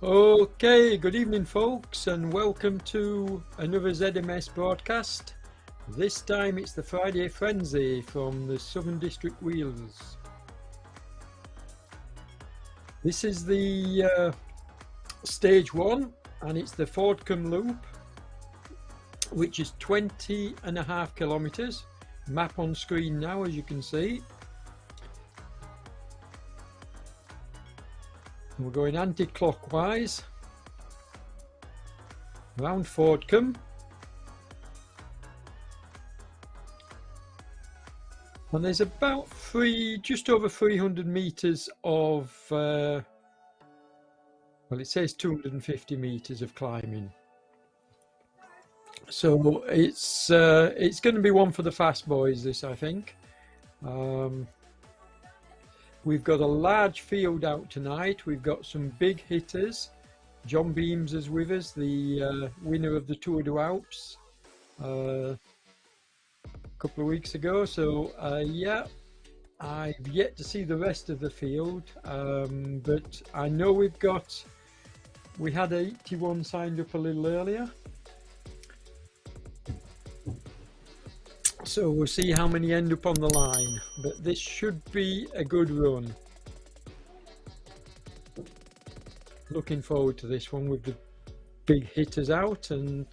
Okay, good evening folks, and welcome to another ZMS broadcast. This time it's the Friday Frenzy from the Southern District Wheelers. This is the stage one, and it's the Fordcomb loop, which is 20.5 kilometers. Map on screen now, as you can see. We're going anti-clockwise around Fordcomb, and there's about just over 300 meters of well, it says 250 meters of climbing, so it's going to be one for the fast boys, this, I think. We've got a large field out tonight. We've got some big hitters. John Beams is with us, the winner of the Tour de Alps a couple of weeks ago. So yeah, I've yet to see the rest of the field, but I know we had 81 signed up a little earlier. So we'll see how many end up on the line, but this should be a good run. Looking forward to this one with the big hitters out, and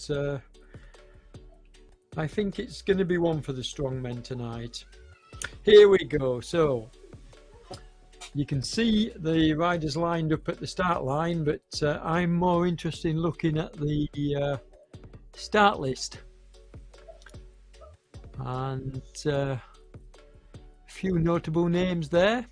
I think it's going to be one for the strong men tonight. Here we go. So you can see the riders lined up at the start line, but I'm more interested in looking at the start list. And a few notable names there.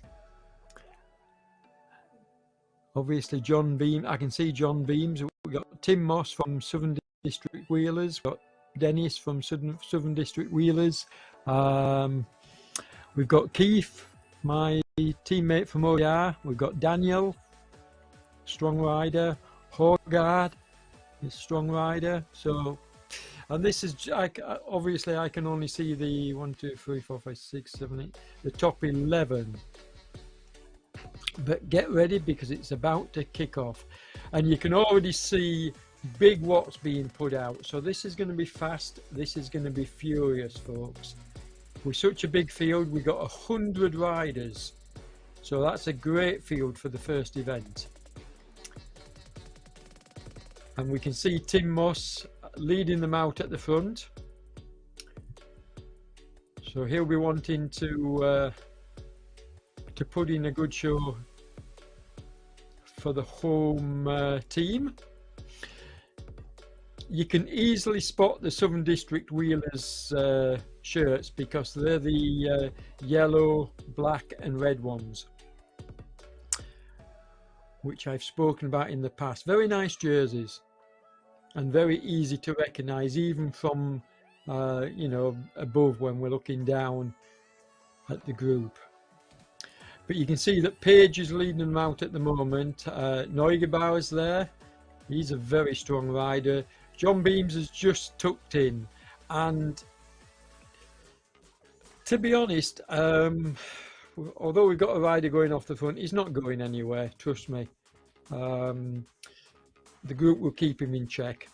Obviously John Beam, I can see John Beams. We've got Tim Moss from Southern District Wheelers. We've got Dennis from Southern District Wheelers. We've got Keith, my teammate from OER. We've got Daniel, strong rider. Horgard is strong rider. So, and this is, obviously I can only see the 1, 2, 3, 4, 5, 6, 7, 8, the top 11. But get ready, because it's about to kick off. And you can already see big watts being put out. So this is going to be fast. This is going to be furious, folks. With such a big field, we got 100 riders. So that's a great field for the first event. And we can see Tim Moss leading them out at the front. So he'll be wanting to put in a good show for the home team. You can easily spot the Southern District Wheelers shirts, because they're the yellow, black and red ones, which I've spoken about in the past. Very nice jerseys, and very easy to recognize, even from you know, above when we're looking down at the group. But you can see that Page is leading them out at the moment. Neugebauer's there. He's a very strong rider. John Beams has just tucked in, and to be honest, although we've got a rider going off the front, he's not going anywhere, trust me. The group will keep him in check.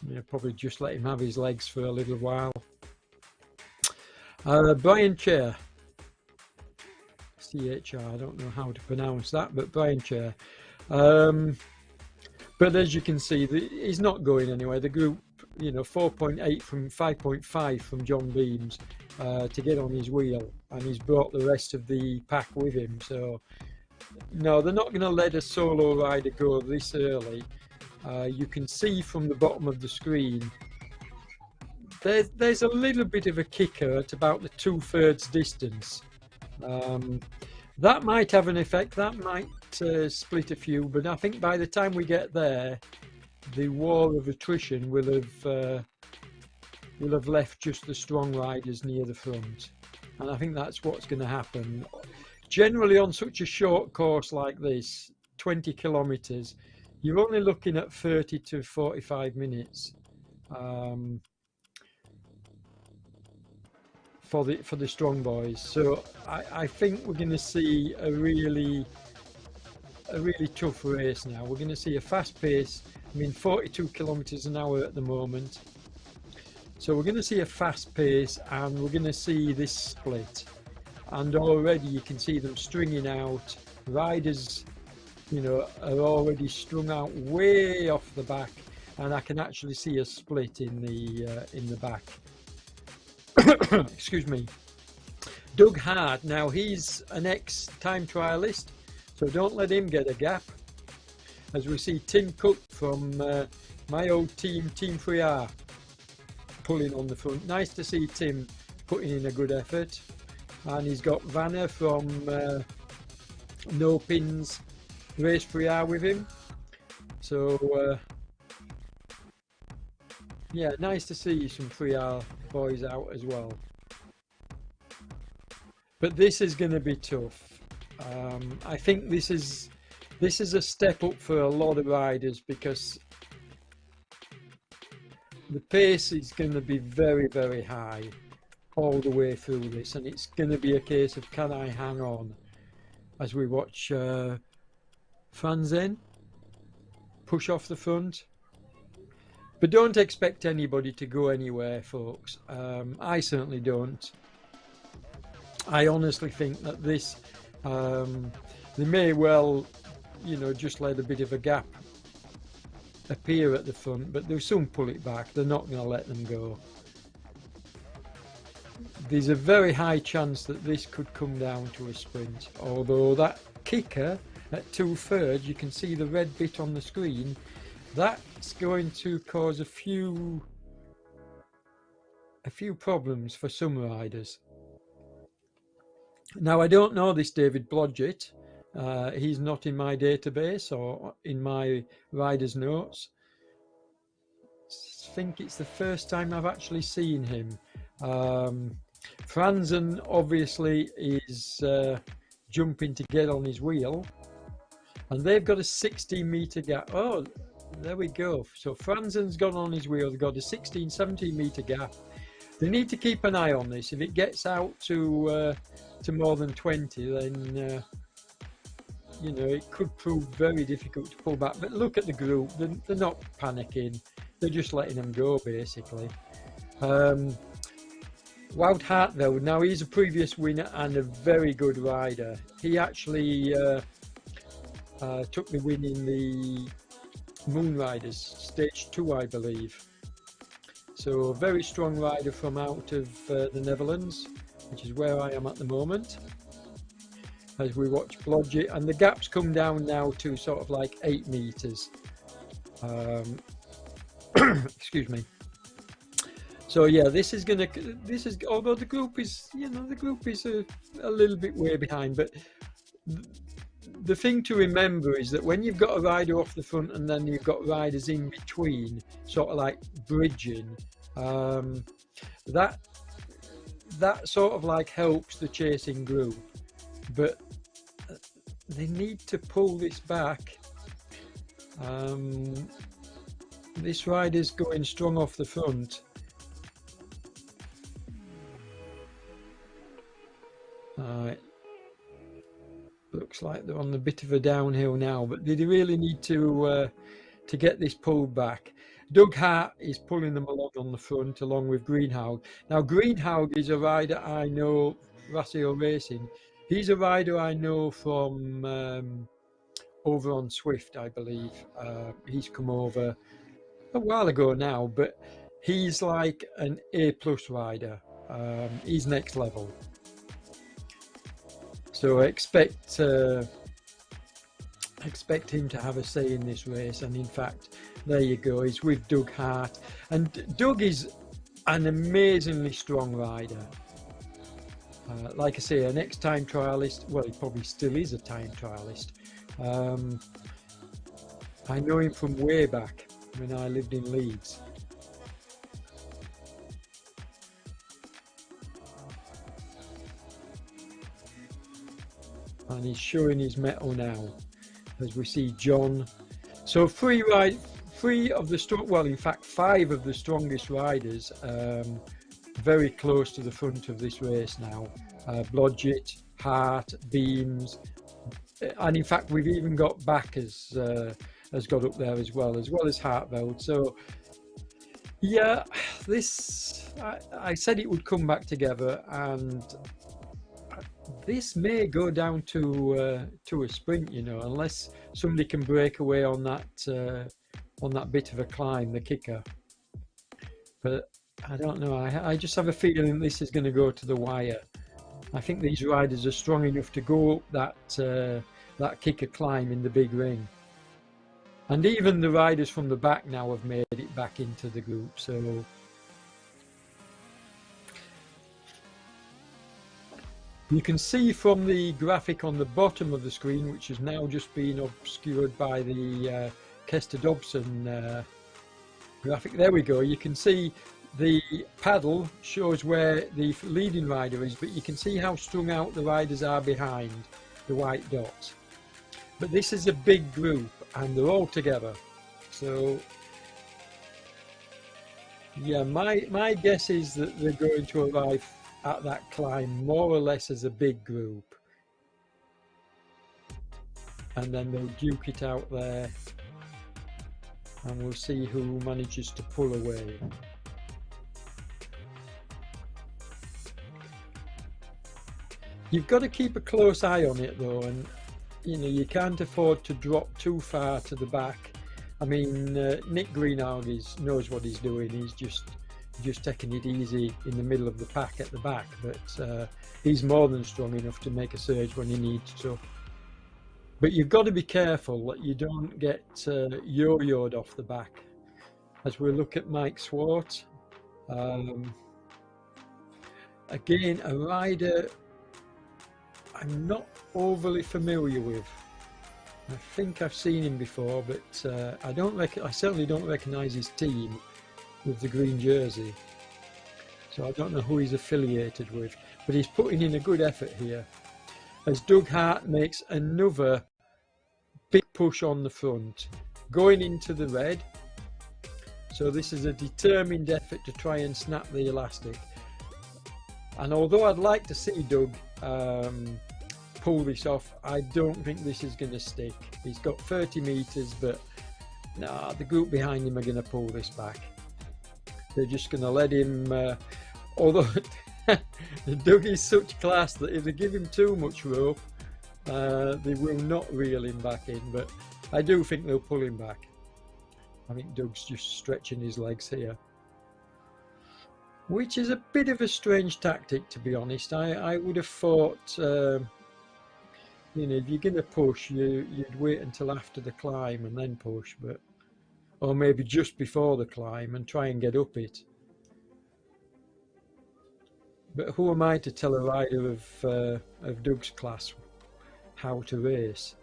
You'll probably just let him have his legs for a little while. Brian Chair, CHR, I don't know how to pronounce that, but Brian Chair. But as you can see, he's not going anywhere. The group, you know, 4.8 from 5.5 from John Beams to get on his wheel, and he's brought the rest of the pack with him. So no, they're not going to let a solo rider go this early. You can see from the bottom of the screen there's a little bit of a kicker at about the 2/3 distance. That might have an effect. That might split a few, but I think by the time we get there, the war of attrition will have left just the strong riders near the front, and I think that's what's going to happen. Generally, on such a short course like this, 20 kilometers, you're only looking at 30 to 45 minutes for the strong boys. So I think we're going to see a really a really tough race now. We're going to see a fast pace. I mean, 42 kilometers an hour at the moment. So we're going to see a fast pace, and we're going to see this split. And already you can see them stringing out. Riders, you know, are already strung out way off the back, and I can actually see a split in the back. Excuse me. Doug Hart, now he's an ex-time trialist, so don't let him get a gap. As we see Tim Cook from my old team, Team 3R, pulling on the front. Nice to see Tim putting in a good effort. And he's got Vanner from No Pins Race 3R with him. So yeah, nice to see some 3R boys out as well. But this is going to be tough. I think this is a step up for a lot of riders, because the pace is going to be very, very high all the way through this, and it's going to be a case of, can I hang on, as we watch Franzen push off the front. But don't expect anybody to go anywhere, folks. I certainly don't. I honestly think that this, they may well, you know, just let a bit of a gap appear at the front, but they'll soon pull it back. They're not going to let them go. There's a very high chance that this could come down to a sprint, although that kicker at 2/3, you can see the red bit on the screen, that's going to cause a few problems for some riders. Now, I don't know this David Blodgett. He's not in my database or in my rider's notes. I think it's the first time I've actually seen him. Franzen obviously is jumping to get on his wheel, and they've got a 16-meter gap. Oh, there we go. So Franzen's gone on his wheel. They've got a 17-meter gap. They need to keep an eye on this. If it gets out to more than 20, then you know, it could prove very difficult to pull back. But look at the group. They're not panicking. They're just letting them go, basically. Wout Hart, though, now he's a previous winner and a very good rider. He actually took the win in the Moon Riders Stage 2, I believe. So a very strong rider from out of the Netherlands, which is where I am at the moment, as we watch Blodgett. And the gaps come down now to sort of like 8 meters. Excuse me. So yeah, this is although the group is, you know, the group is a little bit way behind, but the thing to remember is that when you've got a rider off the front and then you've got riders in between, sort of like bridging, that sort of like helps the chasing group. But they need to pull this back. This rider's going strong off the front. Looks like they're on a bit of a downhill now, but they really need to get this pulled back. Doug Hart is pulling them along on the front, along with Greenhouse. Now, Greenhouse is a rider I know, Rassio Racing. He's a rider I know from over on Swift, I believe. He's come over a while ago now, but he's like an A+ rider. He's next level. So expect him to have a say in this race, and in fact, there you go. He's with Doug Hart, and Doug is an amazingly strong rider. Like I say, an ex-time trialist. Well, he probably still is a time trialist. I know him from way back when I lived in Leeds. And he's showing his mettle now, as we see John. So three of the strong, well, in fact, 5 of the strongest riders very close to the front of this race now. Blodgett, Hart, Beams, and in fact we've even got Back has got up there as well as Hartveld. So yeah, this I said it would come back together, and this may go down to a sprint, you know, unless somebody can break away on that bit of a climb, the kicker. But I don't know. I just have a feeling this is going to go to the wire. I think these riders are strong enough to go up that kicker climb in the big ring. And even the riders from the back now have made it back into the group. So you can see from the graphic on the bottom of the screen, which has now just been obscured by the Kester Dobson graphic. There we go. You can see the paddle shows where the leading rider is, but you can see how strung out the riders are behind the white dot. But this is a big group and they're all together. So yeah, my guess is that they're going to arrive at that climb more or less as a big group, and then they'll duke it out there, and we'll see who manages to pull away. You've got to keep a close eye on it though, and you know, you can't afford to drop too far to the back. I mean, Nick Greenhalgh knows what he's doing. He's just taking it easy in the middle of the pack at the back, but he's more than strong enough to make a surge when he needs to. But you've got to be careful that you don't get yo-yoed off the back. As we look at Mike Swart, again, a rider I'm not overly familiar with. I think I've seen him before, but I certainly don't recognise his team with the green jersey. So I don't know who he's affiliated with, but he's putting in a good effort here. As Doug Hart makes another big push on the front, going into the red. So this is a determined effort to try and snap the elastic. And although I'd like to see Doug pull this off, I don't think this is going to stick. He's got 30 metres, but nah, the group behind him are going to pull this back. They're just going to let him, although Doug is such class that if they give him too much rope, they will not reel him back in, but I do think they'll pull him back. I think Doug's just stretching his legs here, which is a bit of a strange tactic, to be honest. I would have thought, you know, if you're going to push, you'd wait until after the climb and then push, but or maybe just before the climb and try and get up it. But who am I to tell a rider of Doug's class how to race?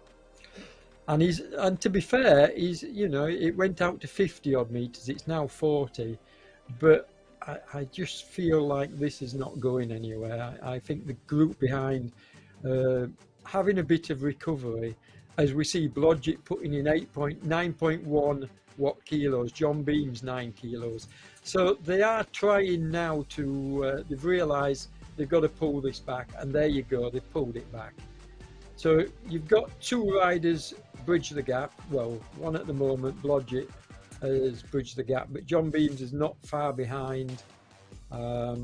And to be fair, you know, it went out to 50 odd meters. It's now 40, but I just feel like this is not going anywhere. I think the group behind having a bit of recovery, as we see Blodgett putting in 9.1 watt kilos, John Beams 9 kilos. So they are trying now to, they've realised they've got to pull this back, and there you go, they've pulled it back. So you've got two riders bridge the gap. Well, one at the moment, Blodgett, has bridged the gap, but John Beams is not far behind. As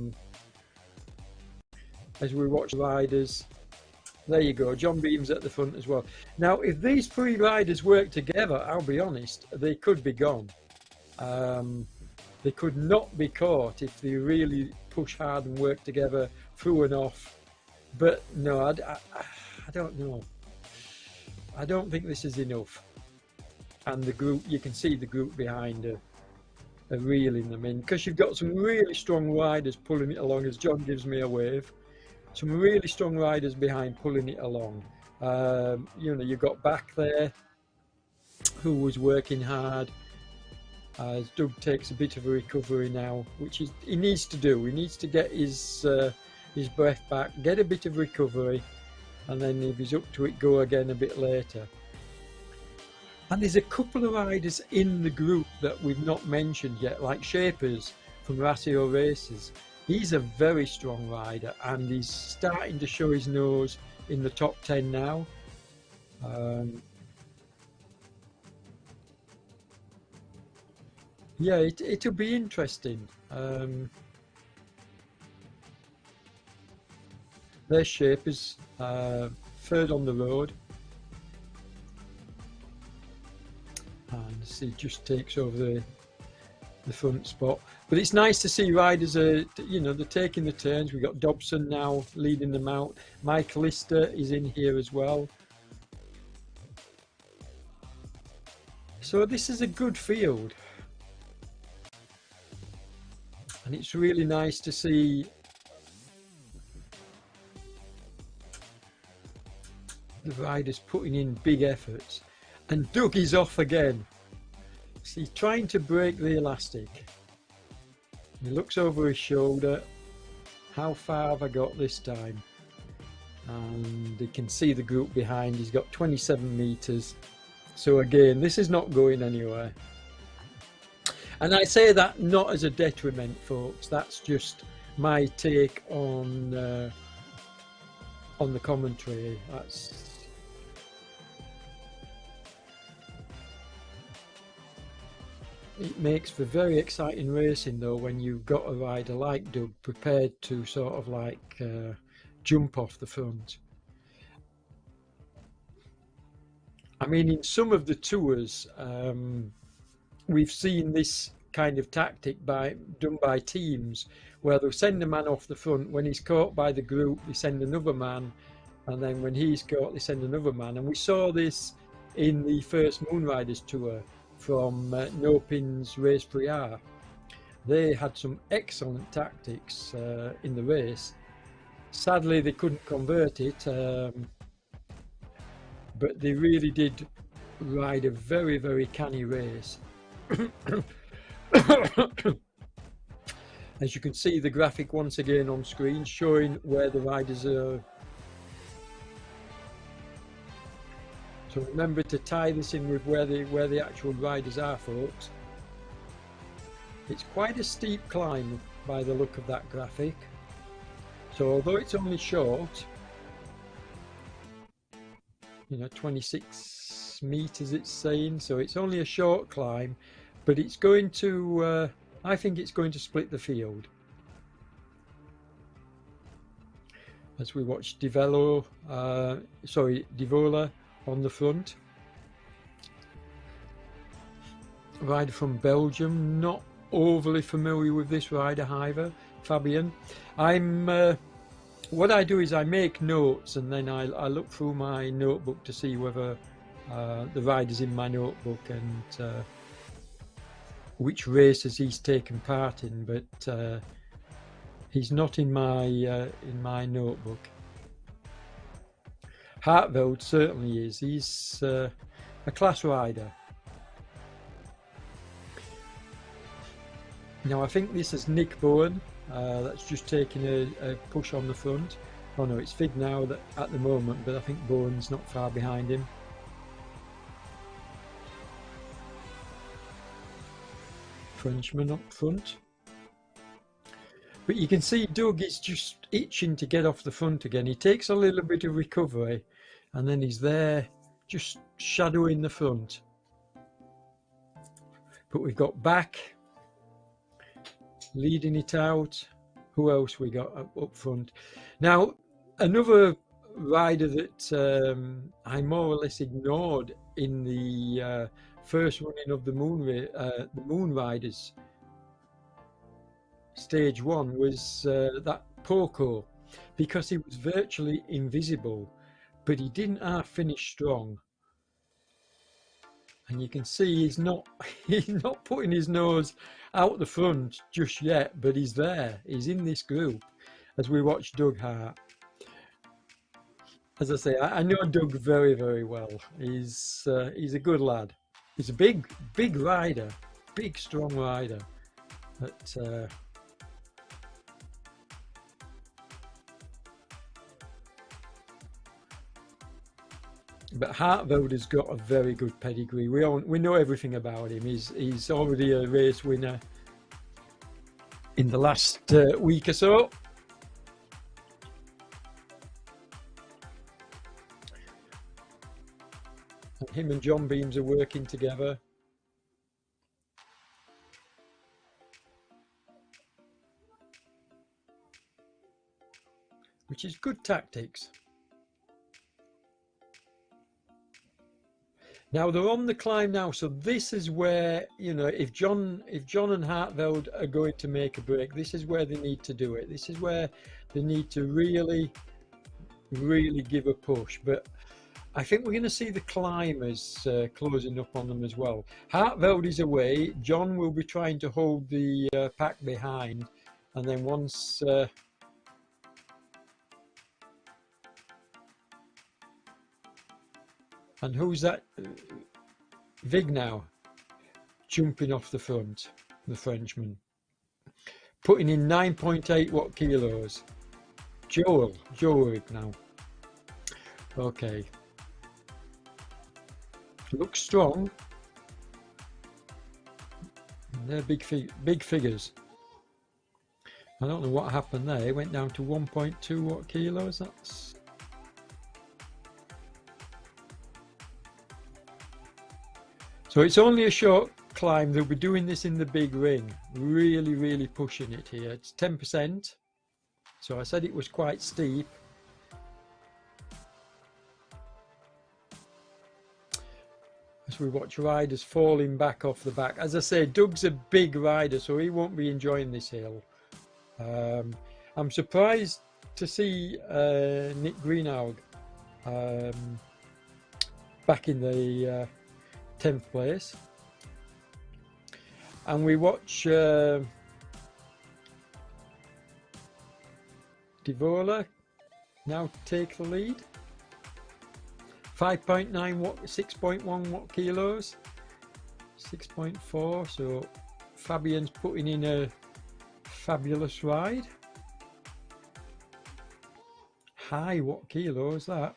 we watch riders, there you go, John Beams at the front as well. Now, if these three riders work together, I'll be honest, they could be gone. They could not be caught if they really push hard and work together through and off. But no, I don't know. I don't think this is enough. And the group, you can see the group behind are reeling them in, because you've got some really strong riders pulling it along, as John gives me a wave. Some really strong riders behind pulling it along. You know, you've got Back there, who was working hard. As Doug takes a bit of a recovery now, which he needs to do. He needs to get his breath back, get a bit of recovery, and then if he's up to it, go again a bit later. And there's a couple of riders in the group that we've not mentioned yet, like Shapers from Ratio Races. He's a very strong rider, and he's starting to show his nose in the top 10 now. Um, yeah, it'll be interesting. Their shape is third on the road, and see just takes over the front spot. But it's nice to see riders are, they're taking the turns. We've got Dobson now leading them out. Mike Lister is in here as well. So this is a good field. And it's really nice to see the riders putting in big efforts. And Doug is off again. See, trying to break the elastic. He looks over his shoulder. How far have I got this time? And you can see the group behind. He's got 27 meters. So again, this is not going anywhere. And I say that not as a detriment, folks. That's just my take on the commentary. It makes for very exciting racing, though, when you've got a rider like Doug prepared to sort of like jump off the front. I mean, in some of the tours, we've seen this kind of tactic done by teams, where they'll send a man off the front. When he's caught by the group, they send another man, and then when he's caught, they send another man. And we saw this in the first Moonriders tour from Nopin's Race Priar. They had some excellent tactics in the race. Sadly, they couldn't convert it, but they really did ride a very, very canny race. As you can see, the graphic once again on screen showing where the riders are. So remember to tie this in with where the actual riders are, folks. It's quite a steep climb by the look of that graphic. So although it's only short, 26 meters it's saying, so it's only a short climb, but it's going to, I think it's going to split the field. As we watch Divola on the front. Rider from Belgium, not overly familiar with this rider either, Fabian. What I do is I make notes, and then I look through my notebook to see whether the rider's in my notebook and which races he's taken part in, but he's not in my notebook. Hartveld certainly is. He's a class rider. Now I think this is Nick Bowen. That's just taking a push on the front. Oh no, it's Fig now at the moment, but I think Bowen's not far behind him. Frenchman up front. But you can see Doug is just itching to get off the front again. He takes a little bit of recovery and then he's there just shadowing the front. But we've got Back leading it out. Who else we got up front? Now, another rider that I more or less ignored in the first running of the Moon Riders stage 1 was that Poco, because he was virtually invisible, but he didn't half finish strong. And you can see he's not putting his nose out the front just yet, but he's there. He's in this group as we watch Doug Hart. As I say, I know Doug very, very well. He's a good lad. He's a big rider, big strong rider. But Hartveld has got a very good pedigree. We know everything about him. He's already a race winner in the last week or so. him and John Beams are working together. Which is good tactics. Now they're on the climb now, so this is where, you know, if John and Hartveld are going to make a break, this is where they need to do it. This is where they need to really give a push. But I think we're going to see the climbers closing up on them as well. Hartveld is away. John will be trying to hold the pack behind, and then once and who's that? Vignow jumping off the front, the Frenchman, putting in 9.8 watt kilos. Joe Vignow. Okay. Looks strong. They're big figures. I don't know what happened there. It went down to 1.2 watt kilos. That's so it's only a short climb. They'll be doing this in the big ring. Really pushing it here. It's 10%. So I said it was quite steep. As we watch riders falling back off the back. As I say, Doug's a big rider, so he won't be enjoying this hill. I'm surprised to see Nick Greenhalgh back in the 10th place. And we watch Divola now take the lead. 5.9 watt, 6.1 watt kilos, 6.4. So Fabian's putting in a fabulous ride. High watt kilos that.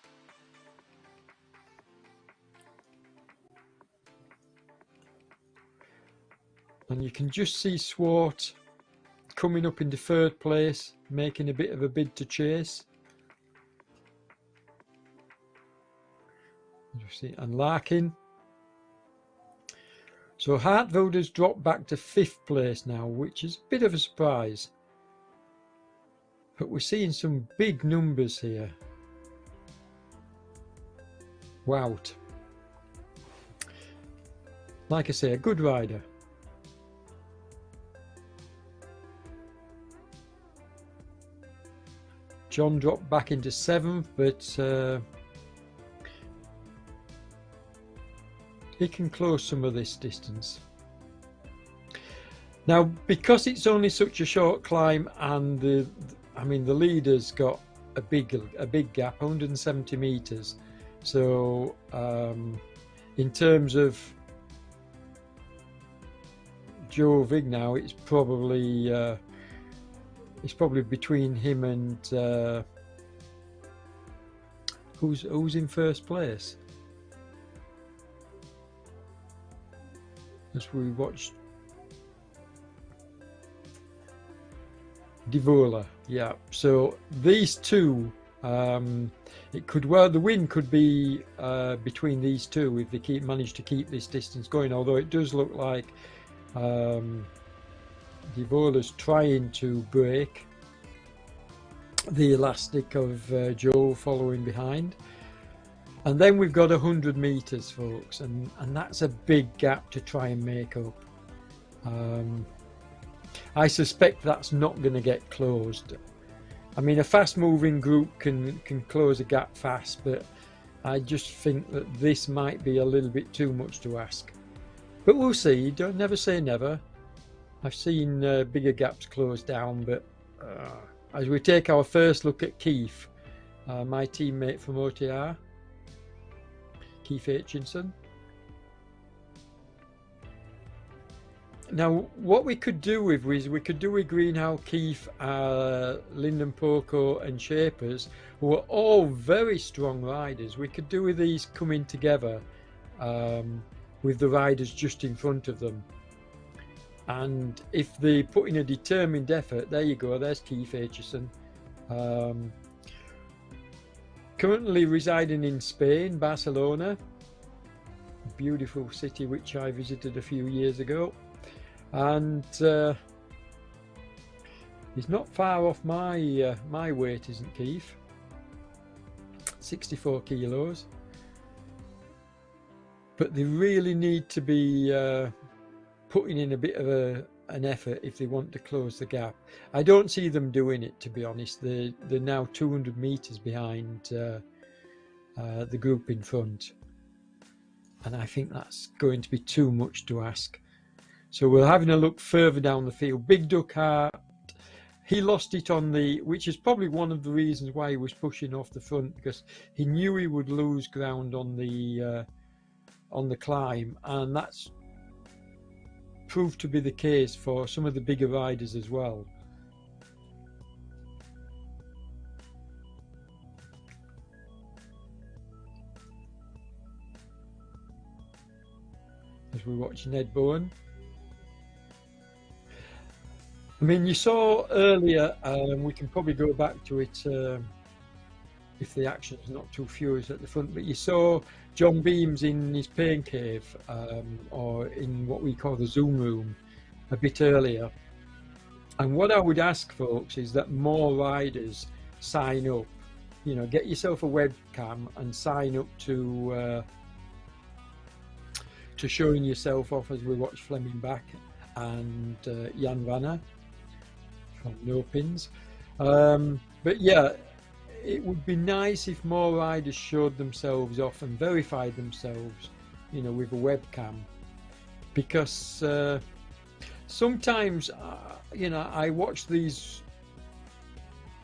And you can just see Swart coming up into third place, making a bit of a bid to chase. You see, and Larkin. So Hartveld has dropped back to 5th place now, which is a bit of a surprise. But we're seeing some big numbers here. Wow. Like I say, a good rider. John dropped back into 7th, but he can close some of this distance. Now, because it's only such a short climb, and the leader's got a big gap, 170 meters. So, in terms of Joe Vignow, it's probably between him and who's in first place. As we watch Divola, yeah. So these two, it could the win could be between these two if they manage to keep this distance going. Although it does look like Divola's trying to break the elastic of Joe following behind. And then we've got 100 meters, folks, and that's a big gap to try and make up. I suspect that's not going to get closed. I mean, a fast-moving group can close a gap fast, but I just think that this might be a little bit too much to ask. But we'll see. Don't never say never. I've seen bigger gaps close down, but as we take our first look at Keith, my teammate from OTR, Keith Aitchinson. Now, what we could do with Greenhalgh, Keith, Lyndon Poco and Shapers, who are all very strong riders. We could do with these coming together with the riders just in front of them. And if they put in a determined effort, there you go, there's Keith Aitchison. Currently residing in Spain, Barcelona. beautiful city which I visited a few years ago, and he's not far off my my weight, isn't Keith? 64 kilos. But they really need to be putting in a bit of an effort if they want to close the gap. I don't see them doing it, to be honest. They're now 200 meters behind the group in front, and I think that's going to be too much to ask. So we're having a look further down the field. Big Duck Hart, he lost it on the, which is probably one of the reasons why he was pushing off the front, because he knew he would lose ground on the climb, and that's proved to be the case for some of the bigger riders as well. As we watch Ned Bowen. I mean, you saw earlier, we can probably go back to it if the action is not too furious at the front, but you saw John Beams in his pain cave, or in what we call the Zoom room, a bit earlier. And what I would ask folks is that more riders sign up. You know, get yourself a webcam and sign up to showing yourself off, as we watch Fleming Back and Jan Vanna from No Pins. But yeah, it would be nice if more riders showed themselves off and verified themselves, you know, with a webcam, because sometimes, you know, I watch these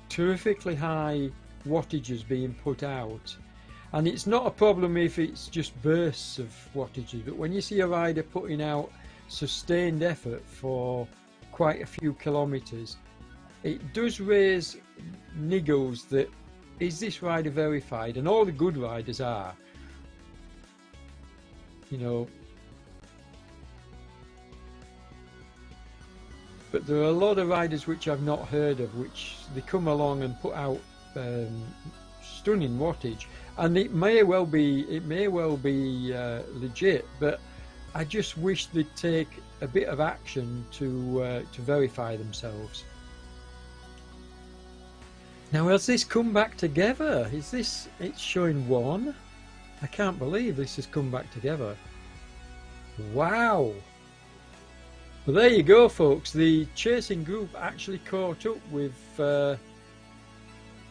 terrifically high wattages being put out, and it's not a problem if it's just bursts of wattages, but when you see a rider putting out sustained effort for quite a few kilometers, it does raise niggles that, is this rider verified? And all the good riders are, you know. But there are a lot of riders which I've not heard of, which they come along and put out stunning wattage, and it may well be legit, but I just wish they'd take a bit of action to verify themselves. Now, has this come back together? Is this, it's showing one? I can't believe this has come back together. Wow. Well, there you go, folks. The chasing group actually caught up with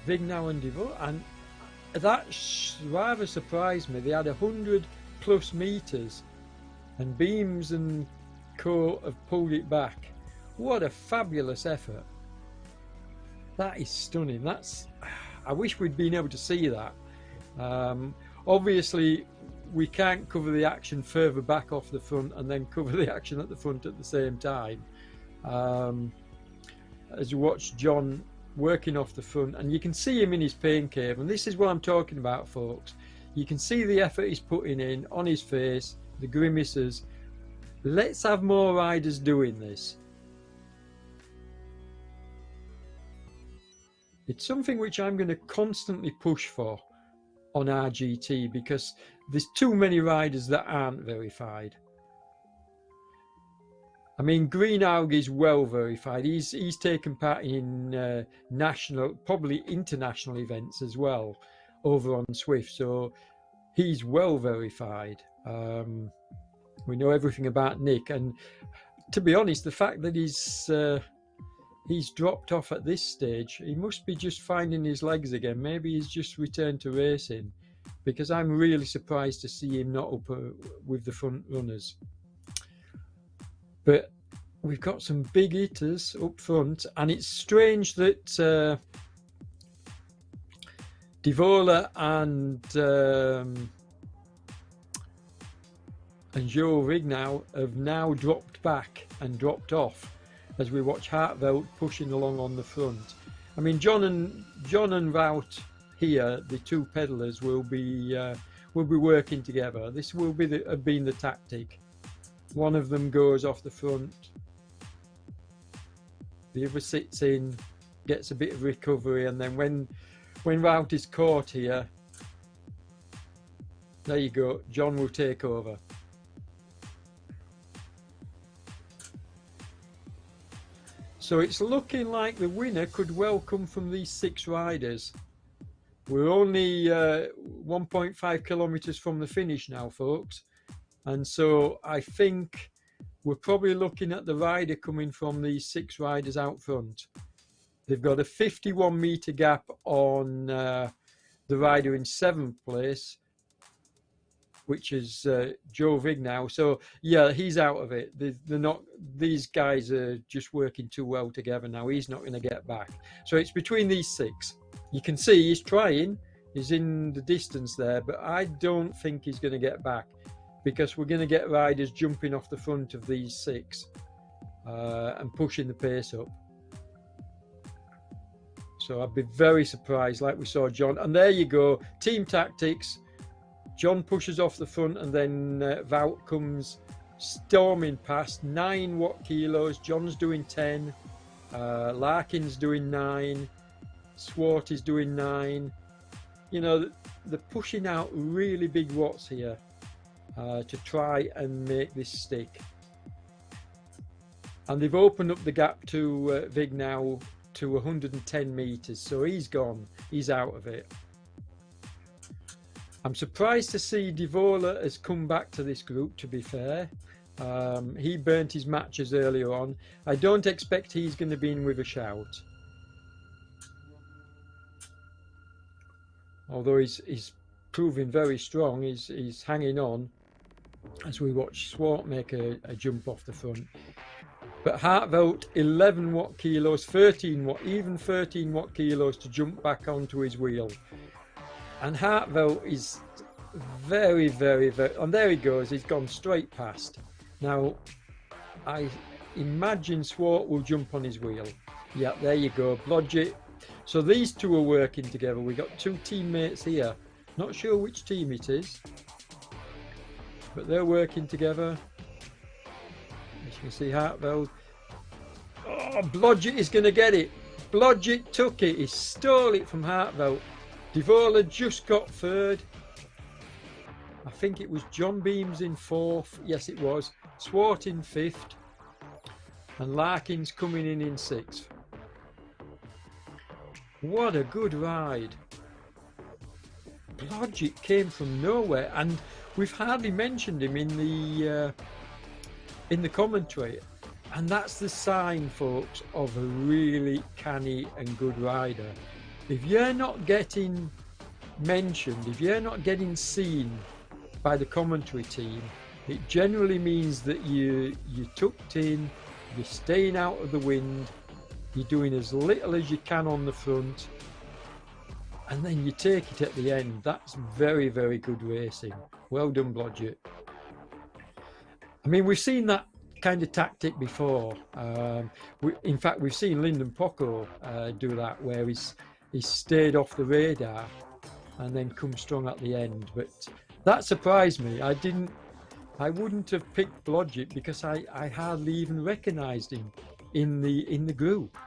Vignau and Devoe, and that rather surprised me. They had 100+ meters, and Beams and Co have pulled it back. What a fabulous effort. That is stunning. That's, I wish we'd been able to see that. Obviously, we can't cover the action further back off the front and then cover the action at the front at the same time. As you watch John working off the front, and you can see him in his pain cave, and this is what I'm talking about, folks. You can see the effort he's putting in on his face, the grimaces. Let's have more riders doing this. It's something which I'm going to constantly push for on RGT, because there's too many riders that aren't verified. I mean, Greenhalgh is well verified. He's taken part in national, probably international events as well over on Swift, so he's well verified. We know everything about Nick, and to be honest, the fact that he's dropped off at this stage, he must be just finding his legs again. Maybe he's just returned to racing, because I'm really surprised to see him not up with the front runners. But we've got some big hitters up front, and it's strange that Devoe and Joe Vignau have now dropped back and dropped off, as we watch Hartveld pushing along on the front. I mean, John and Wout here, the two pedalers, will be working together. This will be have been the tactic. One of them goes off the front, the other sits in, gets a bit of recovery, and then when Wout is caught here, There you go. John will take over. So it's looking like the winner could well come from these 6 riders. We're only 1.5 kilometers from the finish now, folks. And so I think we're probably looking at the rider coming from these 6 riders out front. They've got a 51-meter gap on the rider in 7th place, which is Joe Vignow. So yeah, he's out of it. They're not. These guys are just working too well together now. He's not going to get back. So it's between these 6. You can see he's trying. He's in the distance there, but I don't think he's going to get back, because we're going to get riders jumping off the front of these 6 and pushing the pace up. So I'd be very surprised, like we saw John. And there you go, team tactics. John pushes off the front, and then Wout comes storming past. 9 watt kilos. John's doing 10. Larkin's doing 9. Swart is doing 9. You know, they're pushing out really big watts here to try and make this stick. And they've opened up the gap to Vignow to 110 meters. So he's gone. He's out of it. I'm surprised to see Divola has come back to this group, to be fair. He burnt his matches earlier on. I don't expect he's going to be in with a shout. Although he's proving very strong, he's hanging on as we watch Swart make a jump off the front. But Hartveld, 11 watt kilos, 13 watt, even 13 watt kilos to jump back onto his wheel. And Hartveld is very, very, and there he goes, he's gone straight past. Now, I imagine Swart will jump on his wheel. Yeah, there you go, Blodgett. So these 2 are working together. We've got 2 teammates here. Not sure which team it is, but they're working together. As you can see, Hartveld. Oh, Blodgett is going to get it. Blodgett took it. He stole it from Hartveld. Divola just got 3rd. I think it was John Beams in 4th. Yes, it was. Swart in 5th. And Larkin's coming in 6th. What a good ride. Blodgett came from nowhere, and we've hardly mentioned him in the commentary, and that's the sign, folks, of a really canny and good rider. If you're not getting mentioned, if you're not getting seen by the commentary team, it generally means that you're tucked in, you're staying out of the wind, you're doing as little as you can on the front, and then you take it at the end. That's very, very good racing. Well done, Blodgett. I mean, we've seen that kind of tactic before. In fact, we've seen Lyndon Poco do that, where he's stayed off the radar and then come strong at the end. But that surprised me. I wouldn't have picked Blodgett because I hardly even recognised him in the group.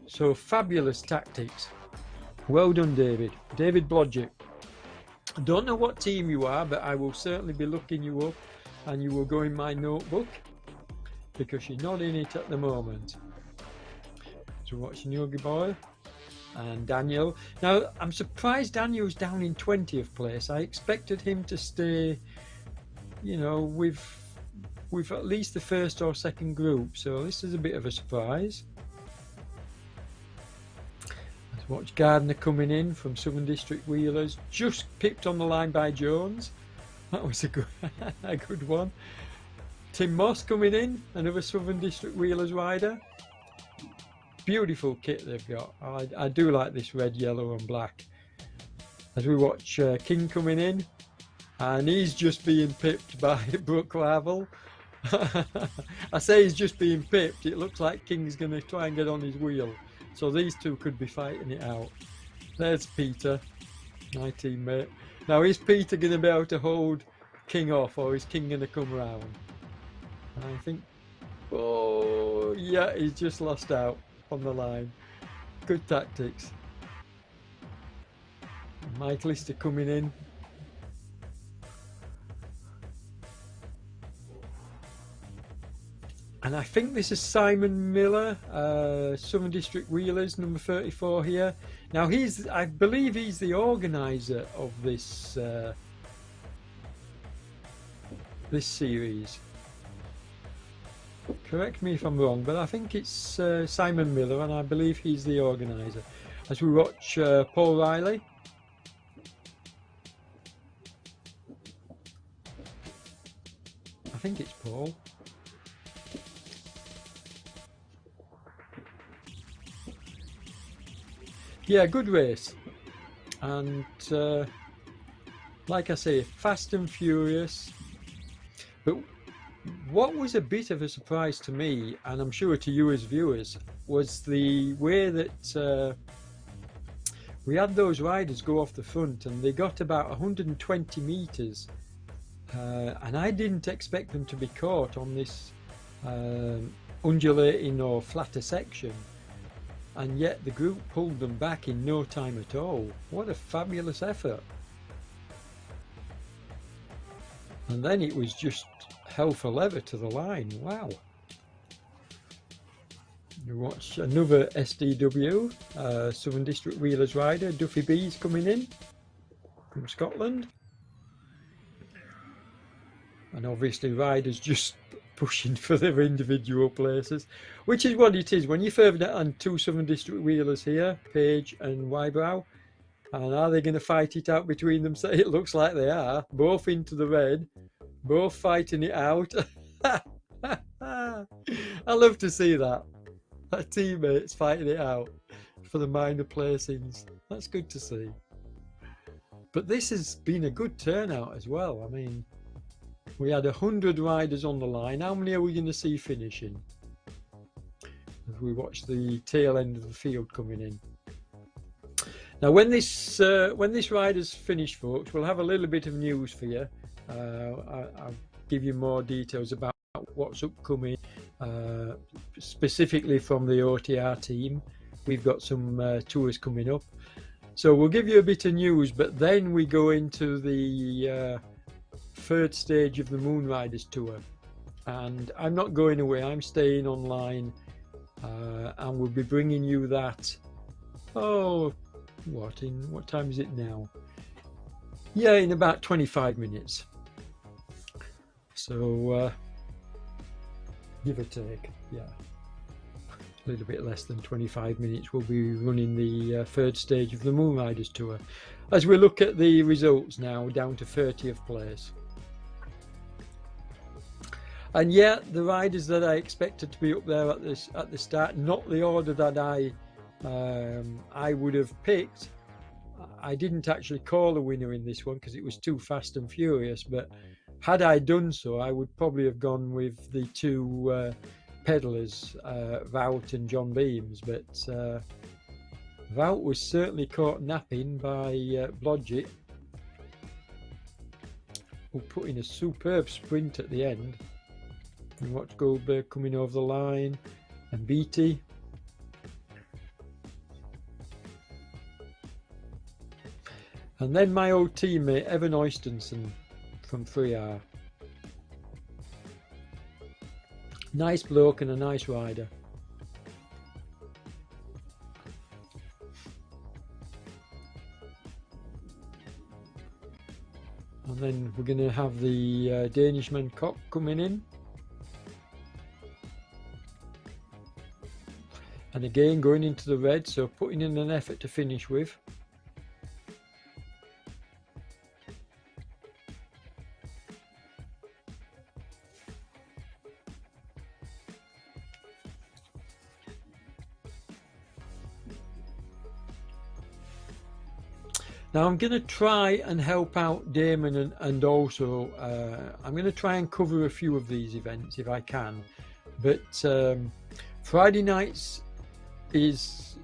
So fabulous tactics. Well done, David. David Blodgett. I don't know what team you are, but I will certainly be looking you up, and you will go in my notebook because you're not in it at the moment. So watching Yogi Boy and Daniel. Now, I'm surprised Daniel's down in 20th place. I expected him to stay, you know, with at least the 1st or 2nd group. So this is a bit of a surprise. Let's watch Gardner coming in from Southern District Wheelers. Just pipped on the line by Jones. That was a good one. Tim Moss coming in, another Southern District Wheelers rider. Beautiful kit they've got. I do like this red, yellow and black. As we watch King coming in, and he's just being pipped by Brooke Larvel. I say he's just being pipped. It looks like King's going to try and get on his wheel. So these 2 could be fighting it out. There's Peter, my teammate. Now, is Peter going to be able to hold King off, or is King going to come round? I think, oh yeah, he's just lost out on the line. Good tactics. Mike Lister coming in. And I think this is Simon Miller, Southern District Wheelers, number 34 here. Now I believe he's the organizer of this this series. Correct me if I'm wrong, but I think it's Simon Miller, and I believe he's the organizer. As we watch Paul Riley. I think it's Paul. Yeah, good race, and like I say, fast and furious. But what was a bit of a surprise to me, and I'm sure to you as viewers, was the way that we had those riders go off the front, and they got about 120 meters, and I didn't expect them to be caught on this undulating or flatter section. And yet the group pulled them back in no time at all. What a fabulous effort. And then it was just hell for leather to the line. Wow. You watch another SDW, Southern District Wheelers rider, Duffy B's coming in from Scotland. And obviously riders just pushing for their individual places, which is what it is when you further on two Southern District Wheelers here, Page and Wybrow. And are they going to fight it out between them? So it looks like they are, both into the red, both fighting it out. I love to see that. Teammates fighting it out for the minor placings. That's good to see. But this has been a good turnout as well. I mean, we had 100 riders on the line. How many are we going to see finishing as we watch the tail end of the field coming in? Now, when this rider's finished, folks, we'll have a little bit of news for you. I'll give you more details about what's upcoming, specifically from the OTR team. We've got some tours coming up. So we'll give you a bit of news, but then we go into the third stage of the Moonriders tour, and I'm not going away. I'm staying online, and we'll be bringing you that. Oh, what time is it now? Yeah, in about 25 minutes. So give or take, yeah, a little bit less than 25 minutes. We'll be running the third stage of the Moonriders tour as we look at the results now, down to 30th place. And yet the riders that I expected to be up there at the start, not the order that I would have picked. I didn't actually call a winner in this one because it was too fast and furious, but had I done so, I would probably have gone with the two pedalers, Wout and John Beams, but Wout was certainly caught napping by Blodgett, who put in a superb sprint at the end. And watch Goldberg coming over the line, and Beattie. And then my old teammate Evan Oystenson from 3R. Nice bloke and a nice rider. And then we're going to have the Danishman Koch coming in. And again going into the red, so putting in an effort to finish with. Now I'm going to try and help out Damon, and also I'm going to try and cover a few of these events if I can. But Friday nights is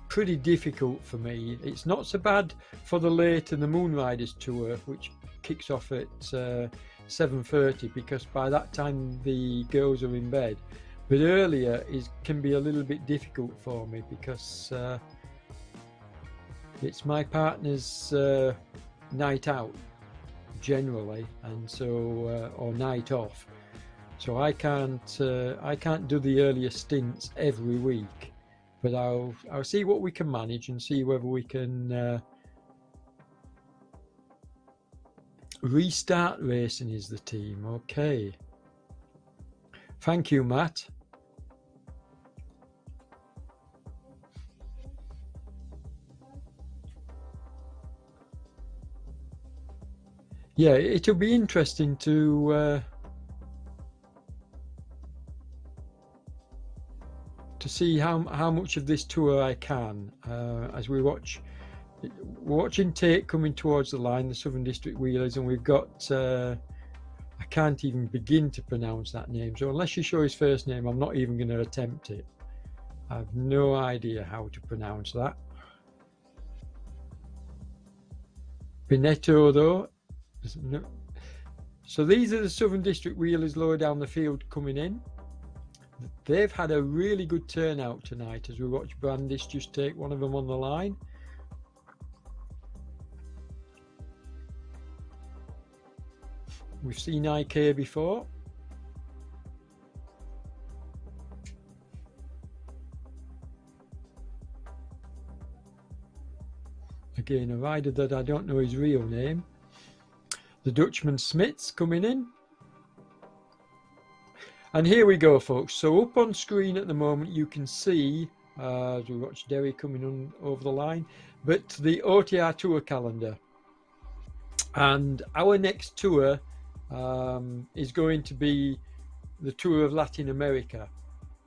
pretty difficult for me. It's not so bad for the late and the Moonriders tour, which kicks off at 7:30, because by that time the girls are in bed. But earlier can be a little bit difficult for me because it's my partner's night out generally, and so or night off, So I can't do the earlier stints every week, but I'll see what we can manage and see whether we can restart racing is the team. Okay. Thank you, Matt. Yeah, it'll be interesting to see how much of this tour I can as we're watching Tate coming towards the line, the Southern District Wheelers, and we've got I can't even begin to pronounce that name, so unless you show his first name I'm not even going to attempt it. I have no idea how to pronounce that. Pinetto though. No. So these are the Southern District Wheelers lower down the field coming in. They've had a really good turnout tonight as we watch Brandis just take one of them on the line. We've seen IK before. Again, a rider that I don't know his real name. The Dutchman Smits coming in. And here we go, folks. So up on screen at the moment you can see, as we watch Derry coming on over the line, but the OTR tour calendar. And our next tour is going to be the tour of Latin America.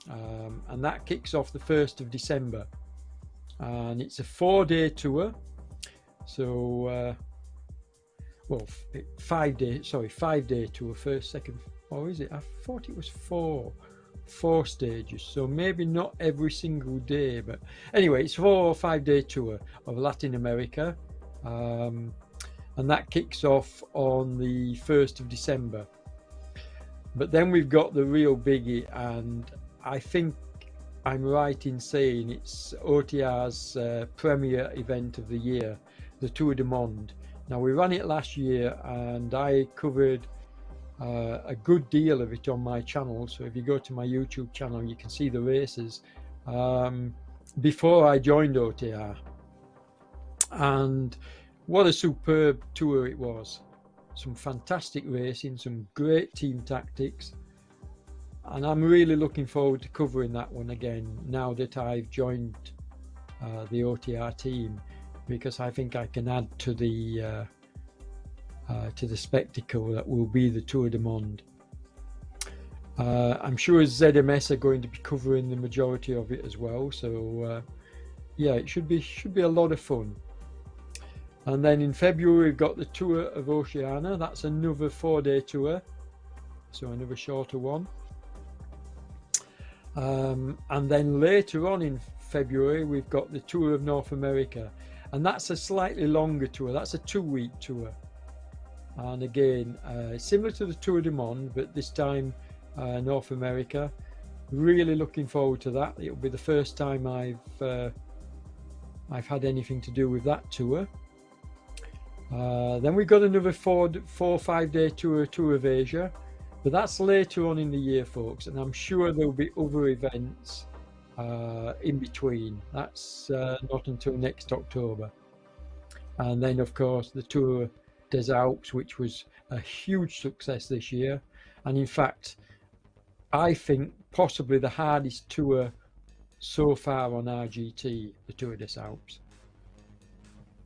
And that kicks off the 1st of December. And it's a 4-day tour. So, well, 5-day tour, first, second, or is it? I thought it was four stages, so maybe not every single day, but anyway, it's 4 or 5-day tour of Latin America, and that kicks off on the 1st of December. But then we've got the real biggie, and I think I'm right in saying it's OTR's premier event of the year, the Tour du Monde. Now, we ran it last year and I covered a good deal of it on my channel. So if you go to my YouTube channel, you can see the races before I joined OTR. And what a superb tour it was. Some fantastic racing, some great team tactics. And I'm really looking forward to covering that one again now that I've joined the OTR team, because I think I can add to the spectacle that will be the Tour du Monde. I'm sure ZMS are going to be covering the majority of it as well, so yeah, it should be a lot of fun. And then in February we've got the Tour of Oceania. That's another 4-day tour, so another shorter one. And then later on in February we've got the Tour of North America, and that's a slightly longer tour. That's a 2-week tour, and again similar to the Tour du Monde, but this time North America. Really looking forward to that. It'll be the first time I've had anything to do with that tour. Then we've got another 4 or 5-day tour of Asia, but that's later on in the year, folks, and I'm sure there'll be other events in between. That's not until next October. And then of course the Tour des Alpes, which was a huge success this year, and in fact I think possibly the hardest tour so far on RGT, the Tour des Alpes.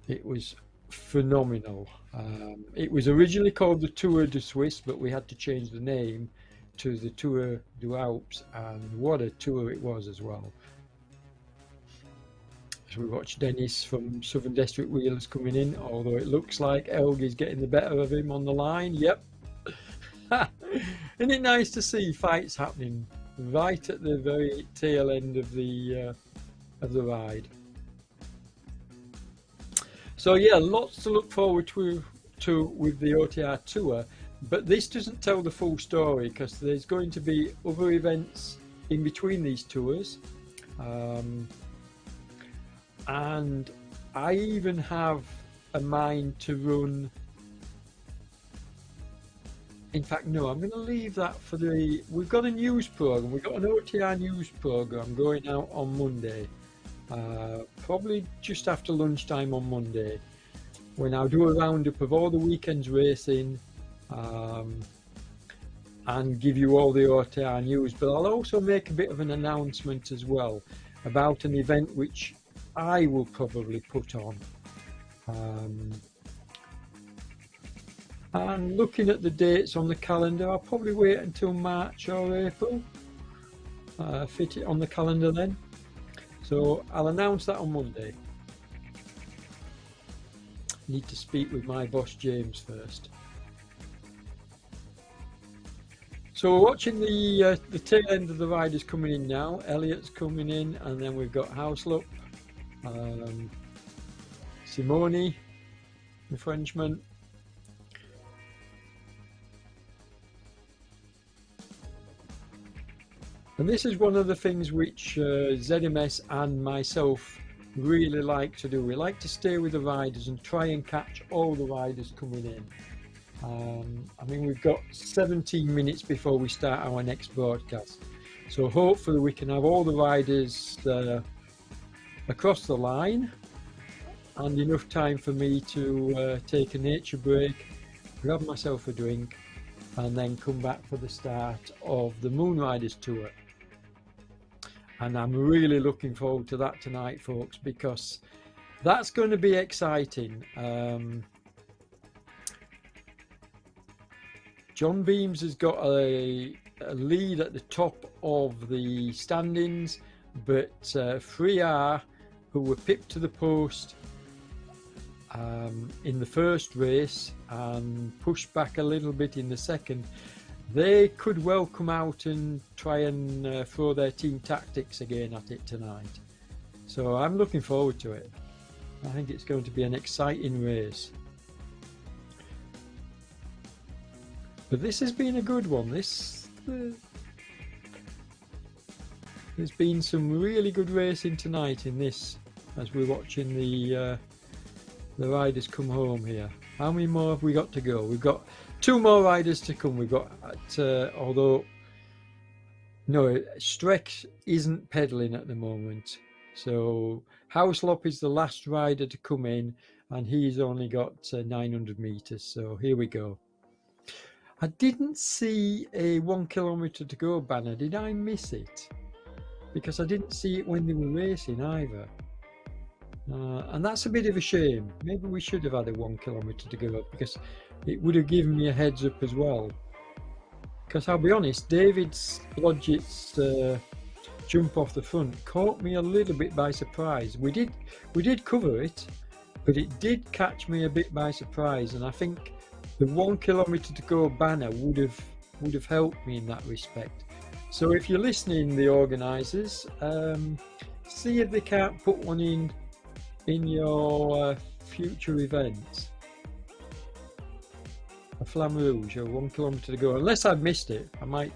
It was phenomenal. It was originally called the Tour de Suisse, but we had to change the name to the Tour du Alpes, and what a tour it was as well. As we watch Dennis from Southern District Wheelers coming in, although it looks like Elgie's getting the better of him on the line. Yep. Isn't it nice to see fights happening right at the very tail end of the ride? So yeah, lots to look forward to with the OTR tour, but this doesn't tell the full story, because there's going to be other events in between these tours, and I even have a mind to run In fact, no, I'm going to leave that for we've got a news program. We've got an OTR news program going out on Monday, probably just after lunchtime on Monday, when I'll do a roundup of all the weekend's racing, and give you all the OTR news. But I'll also make a bit of an announcement as well about an event which I will probably put on. And looking at the dates on the calendar, I'll probably wait until March or April, fit it on the calendar then. So I'll announce that on Monday. Need to speak with my boss James first. So we're watching the tail end of the riders coming in now. Elliot's coming in, and then we've got Houslop, Simone, the Frenchman. And this is one of the things which ZMS and myself really like to do. We like to stay with the riders and try and catch all the riders coming in. I mean, we've got 17 minutes before we start our next broadcast. So hopefully we can have all the riders across the line and enough time for me to take a nature break, grab myself a drink, and then come back for the start of the Moonriders tour. And I'm really looking forward to that tonight, folks, because that's going to be exciting. John Beams has got a lead at the top of the standings, but 3R, who were pipped to the post in the first race and pushed back a little bit in the second, they could well come out and try and throw their team tactics again at it tonight. So I'm looking forward to it. I think it's going to be an exciting race. But this has been a good one. There's been some really good racing tonight in this, as we're watching the riders come home here. How many more have we got to go? We've got 2 more riders to come. We've got, although no, Streck isn't pedalling at the moment. So Houslop is the last rider to come in, and he's only got 900 meters. So here we go. I didn't see a 1 kilometer to go banner. Did I miss it? Because I didn't see it when they were racing either. And that's a bit of a shame. Maybe we should have had a 1 kilometer to go, because it would have given me a heads up as well. Because I'll be honest, David's Blodgett's jump off the front caught me a little bit by surprise. We did cover it, but it did catch me a bit by surprise, and I think the 1 kilometer to go banner would have helped me in that respect. So if you're listening, the organisers, see if they can't put one in your future events. A Flamme Rouge, or 1 kilometer to go. Unless I've missed it, I might,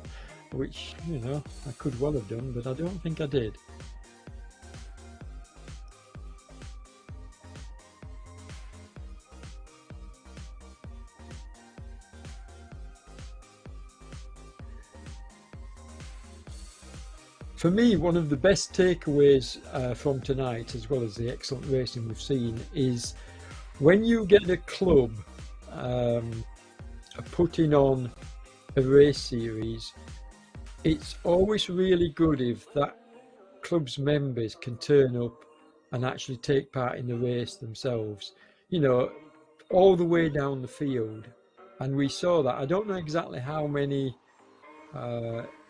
which, you know, I could well have done, but I don't think I did. For me, one of the best takeaways from tonight, as well as the excellent racing we've seen, is when you get a club putting on a race series, it's always really good if that club's members can turn up and actually take part in the race themselves, you know, all the way down the field. And we saw that. I don't know exactly how many.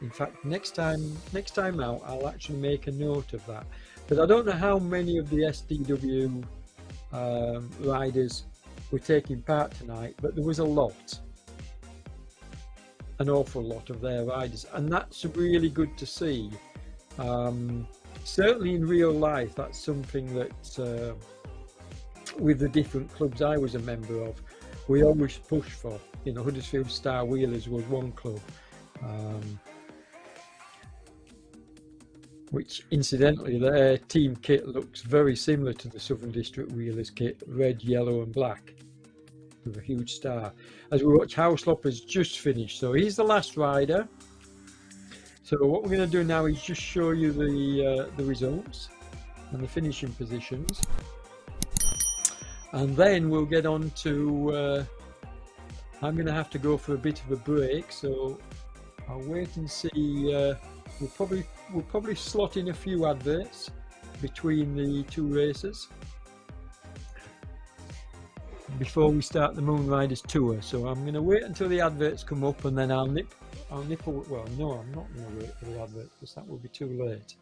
In fact, next time out, I'll actually make a note of that. But I don't know how many of the SDW riders were taking part tonight, but there was a lot, an awful lot of their riders, and that's really good to see. Certainly in real life, that's something that with the different clubs I was a member of, we always push for. You know, Huddersfield Star Wheelers was one club. Which incidentally, their team kit looks very similar to the Southern District Wheelers kit, red, yellow and black. with a huge star. As we watch, Houselop has just finished, so he's the last rider. So what we're going to do now is just show you the results and the finishing positions, and then we'll get on to I'm going to have to go for a bit of a break, so I'll wait and see. We'll probably slot in a few adverts between the two races before we start the Moon Riders tour. So I'm going to wait until the adverts come up, and then I'll nip well, no, I'm not going to wait for the adverts because that will be too late.